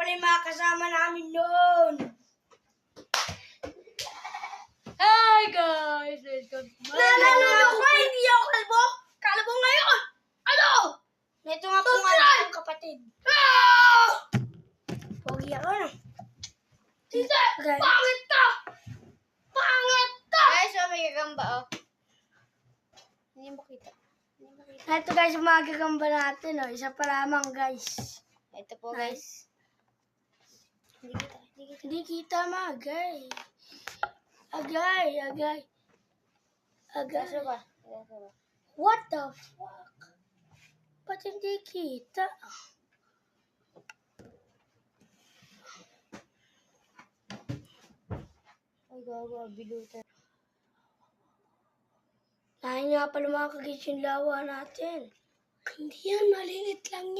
pala yung mga kasama namin noon. Hi guys! Welcome to my Nalala ko, hindi ako kalbo. Kalbo ngayon. Ano? Ito nga po nga ang kapatid. Pogi ako na. Tita! Pangit ka! Pangit ka! Guys, may gagamba oh. Hindi makita. Ito guys, yung mga gagamba natin. Oh. Isa pa lamang guys. Ito po guys. Hindi kita magay. Agay. Kaso ba? What the fuck? Ba't hindi kita? Ay, gawa, bilutan. Nahin nga pala mga kagis yung lawa natin. Hindi yan, malilit lang yan.